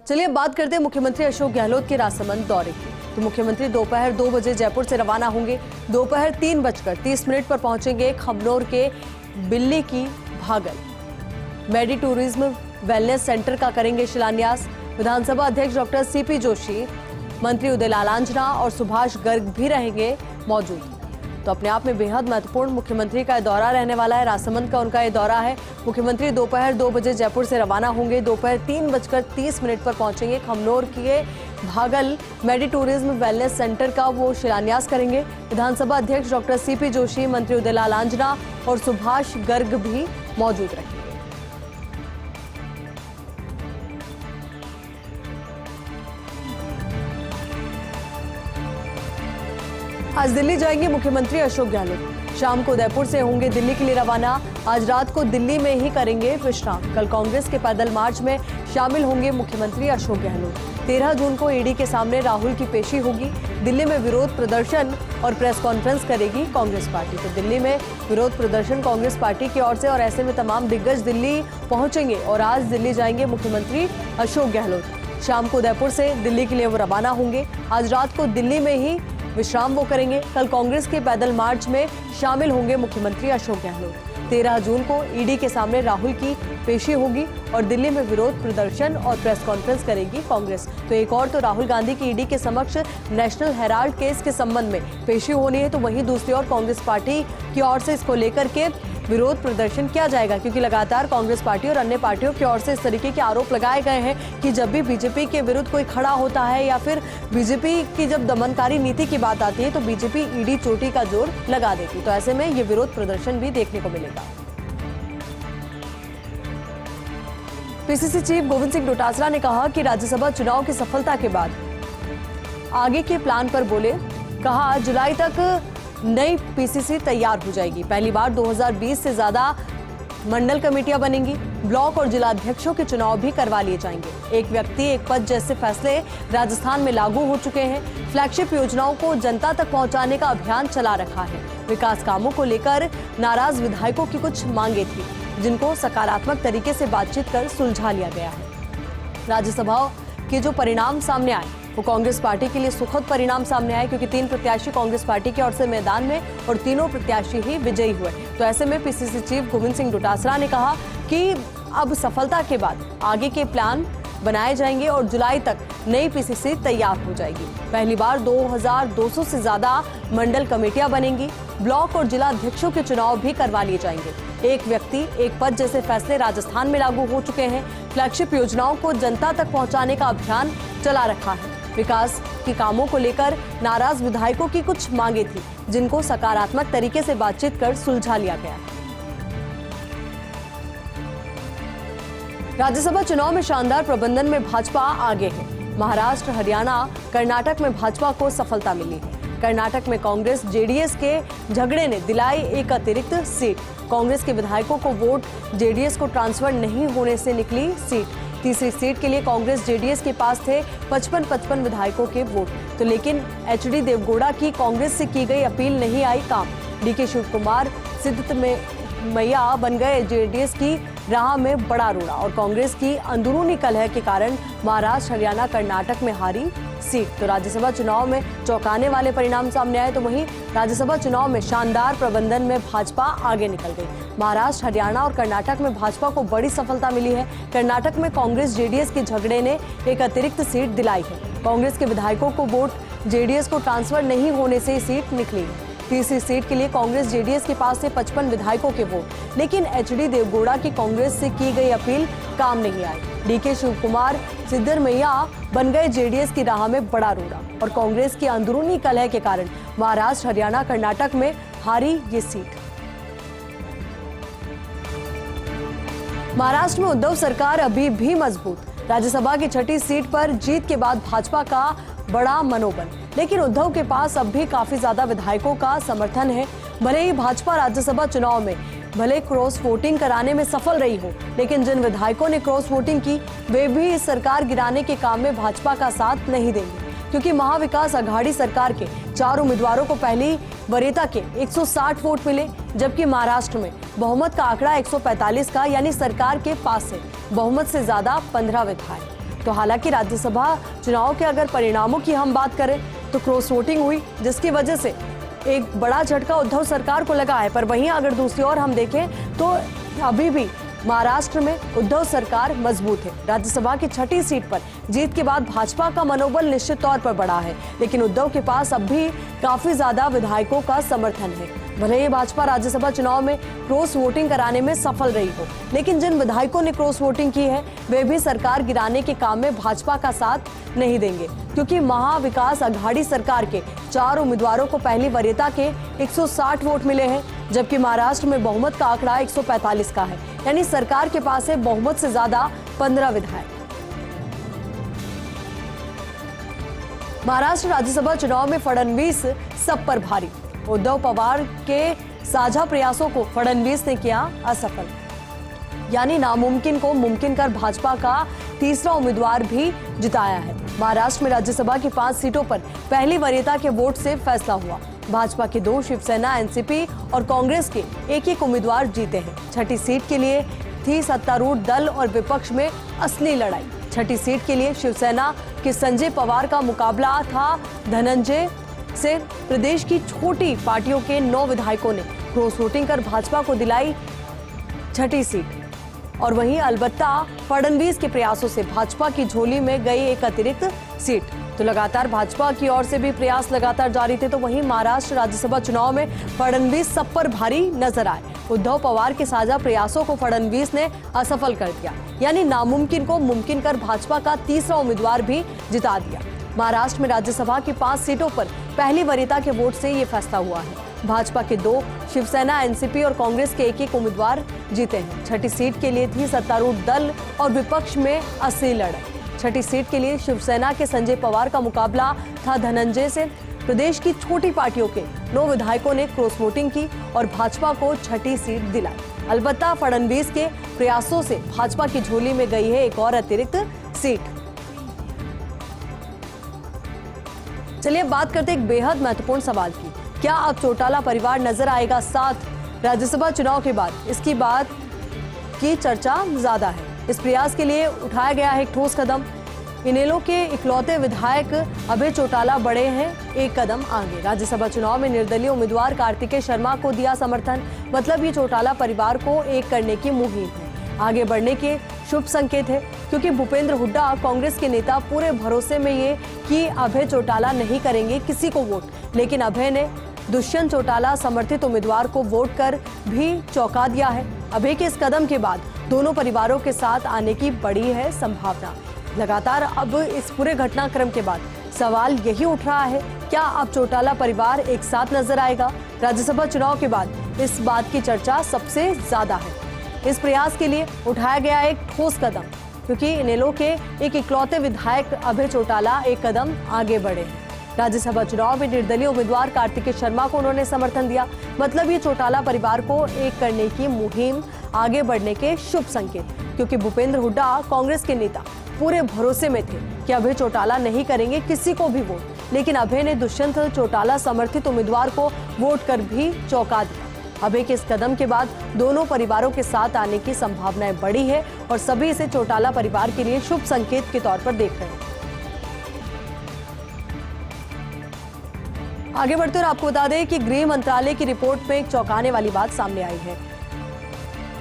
चलिए अब बात करते हैं मुख्यमंत्री अशोक गहलोत के राजसमंद दौरे की। तो मुख्यमंत्री दोपहर 2 बजे जयपुर से रवाना होंगे। दोपहर 3:30 पर पहुंचेंगे खमनोर के बिल्ली की भागल। मेडी टूरिज्म वेलनेस सेंटर का करेंगे शिलान्यास। विधानसभा अध्यक्ष डॉक्टर सीपी जोशी, मंत्री उदयलाल आंजना और सुभाष गर्ग भी रहेंगे मौजूद। तो अपने आप में बेहद महत्वपूर्ण मुख्यमंत्री का दौरा रहने वाला है। राजसमंद का उनका ये दौरा है। मुख्यमंत्री दोपहर 2 बजे जयपुर से रवाना होंगे। दोपहर 3:30 पर पहुंचेंगे खमनोर के भागल। मेडी टूरिज्म वेलनेस सेंटर का वो शिलान्यास करेंगे। विधानसभा अध्यक्ष डॉक्टर सीपी जोशी, मंत्री उदयलाल आंजना और सुभाष गर्ग भी मौजूद रहेंगे। आज दिल्ली जाएंगे मुख्यमंत्री अशोक गहलोत। शाम को उदयपुर से होंगे दिल्ली के लिए रवाना। आज रात को दिल्ली में ही करेंगे विश्राम। कल कांग्रेस के पैदल मार्च में शामिल होंगे मुख्यमंत्री अशोक गहलोत। 13 जून को ईडी के सामने राहुल की पेशी होगी। दिल्ली में विरोध प्रदर्शन और प्रेस कॉन्फ्रेंस करेगी कांग्रेस पार्टी। तो दिल्ली में विरोध प्रदर्शन कांग्रेस पार्टी की ओर से, और ऐसे में तमाम दिग्गज दिल्ली पहुंचेंगे। और आज दिल्ली जाएंगे मुख्यमंत्री अशोक गहलोत। शाम को उदयपुर से दिल्ली के लिए वो रवाना होंगे। आज रात को दिल्ली में ही विश्राम वो करेंगे। कल कांग्रेस के पैदल मार्च में शामिल होंगे मुख्यमंत्री अशोक गहलोत। 13 जून को ईडी के सामने राहुल की पेशी होगी और दिल्ली में विरोध प्रदर्शन और प्रेस कॉन्फ्रेंस करेगी कांग्रेस। तो एक और तो राहुल गांधी की ईडी के समक्ष नेशनल हेराल्ड केस के संबंध में पेशी होनी है, तो वहीं दूसरी ओर कांग्रेस पार्टी की ओर से इसको लेकर के विरोध प्रदर्शन किया जाएगा, क्योंकि लगातार कांग्रेस पार्टी और अन्य पार्टियों की ओर से इस तरीके के आरोप लगाए गए हैं कि जब भी बीजेपी के विरुद्ध कोई खड़ा होता है या फिर बीजेपी की जब दमनकारी नीति की बात आती है तो बीजेपी ईडी चोटी का जोर लगा देती। तो ऐसे में ये विरोध प्रदर्शन भी देखने को मिलेगा। पीसीसी चीफ गोविंद सिंह डोटासरा ने कहा कि राज्यसभा चुनाव की सफलता के बाद आगे के प्लान पर बोले। कहा जुलाई तक नई पीसीसी तैयार हो जाएगी। पहली बार 2020 से ज्यादा मंडल कमेटियां बनेंगी। ब्लॉक और जिला अध्यक्षों के चुनाव भी करवा लिए जाएंगे। एक व्यक्ति एक पद जैसे फैसले राजस्थान में लागू हो चुके हैं। फ्लैगशिप योजनाओं को जनता तक पहुंचाने का अभियान चला रखा है। विकास कामों को लेकर नाराज विधायकों की कुछ मांगे थी, जिनको सकारात्मक तरीके से बातचीत कर सुलझा लिया गया है। राज्यसभा के जो परिणाम सामने आए वो कांग्रेस पार्टी के लिए सुखद परिणाम सामने आए, क्योंकि 3 प्रत्याशी कांग्रेस पार्टी की ओर से मैदान में और तीनों प्रत्याशी ही विजयी हुए। तो ऐसे में पीसीसी चीफ गोविंद सिंह डोटासरा ने कहा कि अब सफलता के बाद आगे के प्लान बनाए जाएंगे और जुलाई तक नई पीसीसी तैयार हो जाएगी। पहली बार 2200 से ज्यादा मंडल कमेटियां बनेंगी। ब्लॉक और जिला अध्यक्षों के चुनाव भी करवा लिए जाएंगे। एक व्यक्ति एक पद जैसे फैसले राजस्थान में लागू हो चुके हैं। फ्लैगशिप योजनाओं को जनता तक पहुंचाने का अभियान चला रखा है। विकास के कामों को लेकर नाराज विधायकों की कुछ मांगे थी, जिनको सकारात्मक तरीके से बातचीत कर सुलझा लिया गया। राज्यसभा चुनाव में शानदार प्रबंधन में भाजपा आगे है। महाराष्ट्र, हरियाणा, कर्नाटक में भाजपा को सफलता मिली है। कर्नाटक में कांग्रेस जेडीएस के झगड़े ने दिलाई एक अतिरिक्त सीट। कांग्रेस के विधायकों को वोट जेडीएस को ट्रांसफर नहीं होने से निकली सीट। तीसरी सीट के लिए कांग्रेस जेडीएस के पास थे 55 विधायकों के वोट। तो लेकिन एचडी देवगौड़ा की कांग्रेस से की गई अपील नहीं आई काम। डीके शिवकुमार सिद्धरमैया बन गए जेडीएस की राह में बड़ा रोड़ा, और कांग्रेस की अंदरूनी कलह के कारण महाराष्ट्र, हरियाणा, कर्नाटक में हारी सीट। तो राज्यसभा चुनाव में चौंकाने वाले परिणाम सामने आए, तो वहीं राज्यसभा चुनाव में शानदार प्रबंधन में भाजपा आगे निकल गई। महाराष्ट्र, हरियाणा और कर्नाटक में भाजपा को बड़ी सफलता मिली है। कर्नाटक में कांग्रेस जेडीएस के झगड़े ने एक अतिरिक्त सीट दिलाई है। कांग्रेस के विधायकों को वोट जेडीएस को ट्रांसफर नहीं होने से सीट निकली है। तीसरी सीट के लिए कांग्रेस जेडीएस के पास से 55 विधायकों के वोट, लेकिन एचडी देवगौड़ा की कांग्रेस से की गई अपील काम नहीं आई। डीके शिवकुमार सिद्धरमैया बन गए जेडीएस की राह में बड़ा रोड़ा, और कांग्रेस की अंदरूनी कलह के कारण महाराष्ट्र, हरियाणा, कर्नाटक में हारी ये सीट। महाराष्ट्र में उद्धव सरकार अभी भी मजबूत। राज्यसभा की 6ठी सीट पर जीत के बाद भाजपा का बड़ा मनोबल, लेकिन उद्धव के पास अब भी काफी ज्यादा विधायकों का समर्थन है। भले ही भाजपा राज्यसभा चुनाव में भले क्रॉस वोटिंग कराने में सफल रही हो, लेकिन जिन विधायकों ने क्रॉस वोटिंग की वे भी इस सरकार गिराने के काम में भाजपा का साथ नहीं देंगे, क्योंकि महाविकास अघाड़ी सरकार के 4 उम्मीदवारों को पहली वरीयता के 160 वोट मिले, जबकि महाराष्ट्र में बहुमत का आंकड़ा 145 का, यानी सरकार के पास है बहुमत से ज्यादा 15 विधायक। तो हालांकि राज्यसभा चुनाव के अगर परिणामों की हम बात करें तो क्रॉस वोटिंग हुई, जिसकी वजह से एक बड़ा झटका उद्धव सरकार को लगा है। पर वहीं अगर दूसरी ओर हम देखें तो अभी भी महाराष्ट्र में उद्धव सरकार मजबूत है। राज्यसभा की 6ठी सीट पर जीत के बाद भाजपा का मनोबल निश्चित तौर पर बढ़ा है, लेकिन उद्धव के पास अब भी काफी ज्यादा विधायकों का समर्थन है। भले ही भाजपा राज्यसभा चुनाव में क्रॉस वोटिंग कराने में सफल रही हो, लेकिन जिन विधायकों ने क्रॉस वोटिंग की है वे भी सरकार गिराने के काम में भाजपा का साथ नहीं देंगे, क्योंकि महाविकास अघाड़ी सरकार के 4 उम्मीदवारों को पहली वरीयता के 160 वोट मिले हैं, जबकि महाराष्ट्र में बहुमत का आंकड़ा 145 का है, यानी सरकार के पास है बहुमत से ज्यादा 15 विधायक। महाराष्ट्र राज्यसभा चुनाव में फडणवीस सब पर भारी। उद्धव पवार के साझा प्रयासों को फडणवीस ने किया असफल, यानी नामुमकिन को मुमकिन कर भाजपा का तीसरा उम्मीदवार भी जिताया है। महाराष्ट्र में राज्यसभा की 5 सीटों पर पहली वरीयता के वोट से फैसला हुआ। भाजपा के 2, शिवसेना, एनसीपी और कांग्रेस के एक उम्मीदवार जीते हैं। 6ठी सीट के लिए थी सत्तारूढ़ दल और विपक्ष में असली लड़ाई। 6ठी सीट के लिए शिवसेना के संजय पवार का मुकाबला था धनंजय से। प्रदेश की छोटी पार्टियों के 9 विधायकों ने क्रॉस वोटिंग कर भाजपा को दिलाई 6ठी सीट, और वहीं अलबत्ता फडणवीस के प्रयासों से भाजपा की झोली में गई एक अतिरिक्त सीट। तो लगातार भाजपा की ओर से भी प्रयास लगातार जारी थे। तो वहीं महाराष्ट्र राज्यसभा चुनाव में फडणवीस सब पर भारी नजर आए। उद्धव पवार के साझा प्रयासों को फडणवीस ने असफल कर दिया, यानी नामुमकिन को मुमकिन कर भाजपा का तीसरा उम्मीदवार भी जिता दिया। महाराष्ट्र में राज्यसभा की 5 सीटों पर पहली वरीयता के वोट से ये फैसला हुआ है। भाजपा के 2, शिवसेना, एनसीपी और कांग्रेस के एक उम्मीदवार जीते हैं। 6ठी सीट के लिए थी सत्तारूढ़ दल और विपक्ष में असली लड़ाई। 6ठी सीट के लिए शिवसेना के संजय पवार का मुकाबला था धनंजय से। प्रदेश की छोटी पार्टियों के 9 विधायकों ने क्रॉस वोटिंग की और भाजपा को 6ठी सीट दिलाई। अलबत्ता फडणवीस के प्रयासों से भाजपा की झोली में गई है एक और अतिरिक्त सीट। चलिए बात करते हैं एक बेहद महत्वपूर्ण सवाल की। क्या अब चौटाला परिवार नजर आएगा साथ राज्यसभा चुनाव के बाद? इसकी बात की चर्चा ज्यादा है। इस प्रयास के लिए उठाया गया है एक ठोस कदम। इनेलो के इकलौते विधायक अभय चौटाला बढ़े हैं एक कदम आगे। राज्यसभा चुनाव में निर्दलीय उम्मीदवार कार्तिकेय शर्मा को दिया समर्थन। मतलब ये चौटाला परिवार को एक करने की मुहिम है, आगे बढ़ने के शुभ संकेत है, क्योंकि भूपेंद्र हुड्डा कांग्रेस के नेता पूरे भरोसे में ये कि अभय चौटाला नहीं करेंगे किसी को वोट, लेकिन अभय ने दुष्यंत चौटाला समर्थित उम्मीदवार को वोट कर भी चौंका दिया है। अभय के इस कदम के बाद दोनों परिवारों के साथ आने की बड़ी है संभावना। लगातार अब इस पूरे घटनाक्रम के बाद सवाल यही उठ रहा है, क्या अब चौटाला परिवार एक साथ नजर आएगा? राज्यसभा चुनाव के बाद इस बात की चर्चा सबसे ज्यादा है। इस प्रयास के लिए उठाया गया एक ठोस कदम, क्योंकि इनेलो के एक इकलौते विधायक अभय चौटाला एक कदम आगे बढ़े हैं। राज्यसभा चुनाव में निर्दलीय उम्मीदवार कार्तिकेय शर्मा को उन्होंने समर्थन दिया। मतलब ये चौटाला परिवार को एक करने की मुहिम आगे बढ़ने के शुभ संकेत, क्योंकि भूपेंद्र हुड्डा कांग्रेस के नेता पूरे भरोसे में थे कि अभय चौटाला नहीं करेंगे किसी को भी वोट, लेकिन अभय ने दुष्यंत चौटाला समर्थित उम्मीदवार को वोट कर भी चौंका दिया। अभय के इस कदम के बाद दोनों परिवारों के साथ आने की संभावनाएं बढ़ी है और सभी इसे चौटाला परिवार के लिए शुभ संकेत के तौर पर देख रहे हैं। आगे बढ़ते हुए आपको बता दें कि गृह मंत्रालय की रिपोर्ट में एक चौंकाने वाली बात सामने आई है।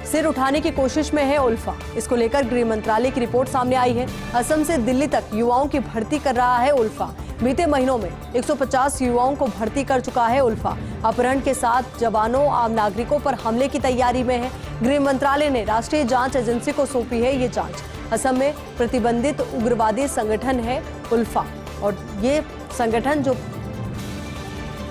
सिर उठाने की कोशिश में है उल्फा। इसको लेकर गृह मंत्रालय की रिपोर्ट सामने आई है। असम से दिल्ली तक युवाओं की भर्ती कर रहा है उल्फा। बीते महीनों में 150 युवाओं को भर्ती कर चुका है उल्फा। अपहरण के साथ जवानों, आम नागरिकों पर हमले की तैयारी में है। गृह मंत्रालय ने राष्ट्रीय जांच एजेंसी को सौंपी है ये जांच। असम में प्रतिबंधित उग्रवादी संगठन है उल्फा, और ये संगठन जो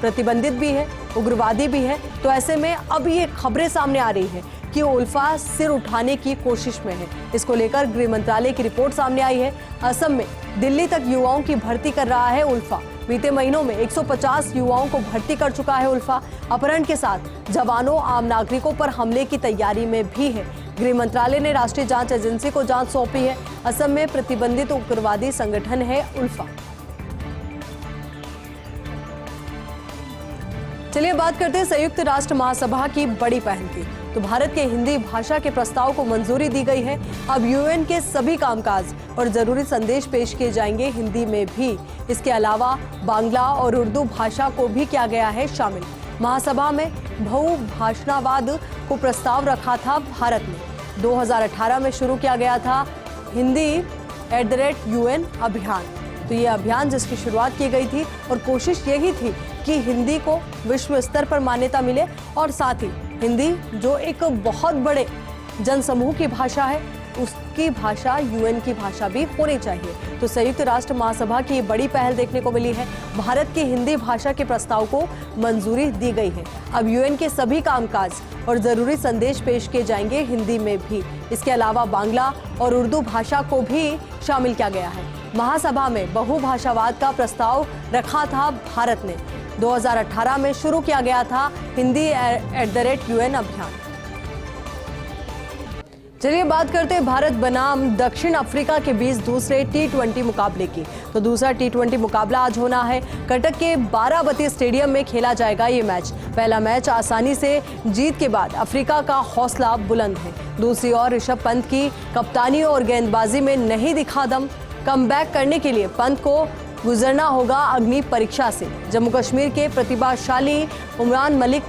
प्रतिबंधित भी है, उग्रवादी भी है। तो ऐसे में अब ये खबरें सामने आ रही है कि उल्फा सिर उठाने की कोशिश में है। इसको लेकर गृह मंत्रालय की रिपोर्ट सामने आई है। असम में दिल्ली तक युवाओं की भर्ती कर रहा है उल्फा। बीते महीनों में 150 युवाओं को भर्ती कर चुका है उल्फा। अपहरण के साथ जवानों, आम नागरिकों पर हमले की तैयारी में भी है। गृह मंत्रालय ने राष्ट्रीय जांच एजेंसी को जांच सौंपी है। असम में प्रतिबंधित उग्रवादी संगठन है उल्फा। चलिए बात करते हैं संयुक्त राष्ट्र महासभा की बड़ी पहल की। तो भारत के हिंदी भाषा के प्रस्ताव को मंजूरी दी गई है। अब यूएन के सभी कामकाज और जरूरी संदेश पेश किए जाएंगे हिंदी में भी। इसके अलावा बांग्ला और उर्दू भाषा को भी किया गया है शामिल। महासभा में बहुभाषावाद को प्रस्ताव रखा था भारत ने। 2018 में शुरू किया गया था हिंदी @UN अभियान। तो ये अभियान जिसकी शुरुआत की गई थी और कोशिश यही थी कि हिंदी को विश्व स्तर पर मान्यता मिले और साथ ही हिंदी जो एक बहुत बड़े जनसमूह की भाषा है उसकी भाषा यूएन की भाषा भी होनी चाहिए। तो संयुक्त राष्ट्र महासभा की बड़ी पहल देखने को मिली है। भारत की हिंदी भाषा के प्रस्ताव को मंजूरी दी गई है। अब यूएन के सभी कामकाज और जरूरी संदेश पेश किए जाएंगे हिंदी में भी। इसके अलावा बांग्ला और उर्दू भाषा को भी शामिल किया गया है। महासभा में बहुभाषावाद का प्रस्ताव रखा था भारत ने। 2018 में शुरू किया गया था हिंदी @UN अभियान। चलिए बात करते हैं भारत बनाम दक्षिण अफ्रीका के बीच दूसरे T20 मुकाबले की। तो दूसरा T20 मुकाबला आज होना है। कटक के बाराबती स्टेडियम में खेला जाएगा ये मैच। पहला मैच आसानी से जीत के बाद अफ्रीका का हौसला बुलंद है। दूसरी ओर ऋषभ पंत की कप्तानी और गेंदबाजी में नहीं दिखा दम। कमबैक करने के लिए पंत को गुजरना होगा अग्नि परीक्षा से। जम्मू कश्मीर के प्रतिभाशाली उमरान मलिक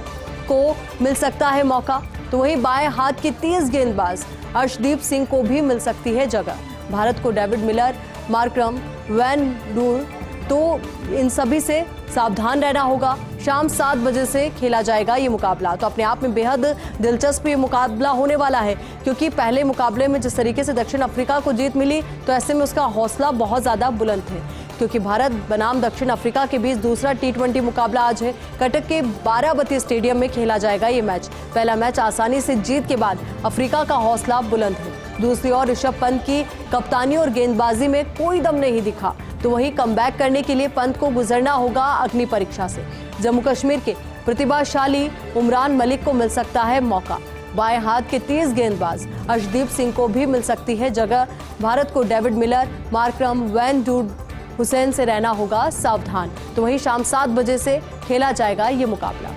को मिल सकता है मौका। तो वहीं बाएं हाथ की तेज गेंदबाज अर्शदीप सिंह को भी मिल सकती है जगह। भारत को David Miller, Markram van der, तो इन सभी से सावधान रहना होगा। शाम 7 बजे से खेला जाएगा ये मुकाबला। तो अपने आप में बेहद दिलचस्प ये मुकाबला होने वाला है, क्योंकि पहले मुकाबले में जिस तरीके से दक्षिण अफ्रीका को जीत मिली तो ऐसे में उसका हौसला बहुत ज़्यादा बुलंद है। क्योंकि भारत बनाम दक्षिण अफ्रीका के बीच दूसरा T20 मुकाबला आज है। कटक के बाराबती स्टेडियम में खेला जाएगा ये मैच। पहला मैच आसानी से जीत के बाद अफ्रीका का हौसला बुलंद है। दूसरी ओर ऋषभ पंत की कप्तानी और गेंदबाजी में कोई दम नहीं दिखा। तो वहीं कमबैक करने के लिए पंत को गुजरना होगा अग्नि परीक्षा से। जम्मू कश्मीर के प्रतिभाशाली उमरान मलिक को मिल सकता है मौका। बाएं हाथ के तेज गेंदबाज अर्शदीप सिंह को भी मिल सकती है जगह। भारत को David Miller, Markram van der हुसैन से रहना होगा सावधान। तो वहीं शाम 7 बजे से खेला जाएगा ये मुकाबला।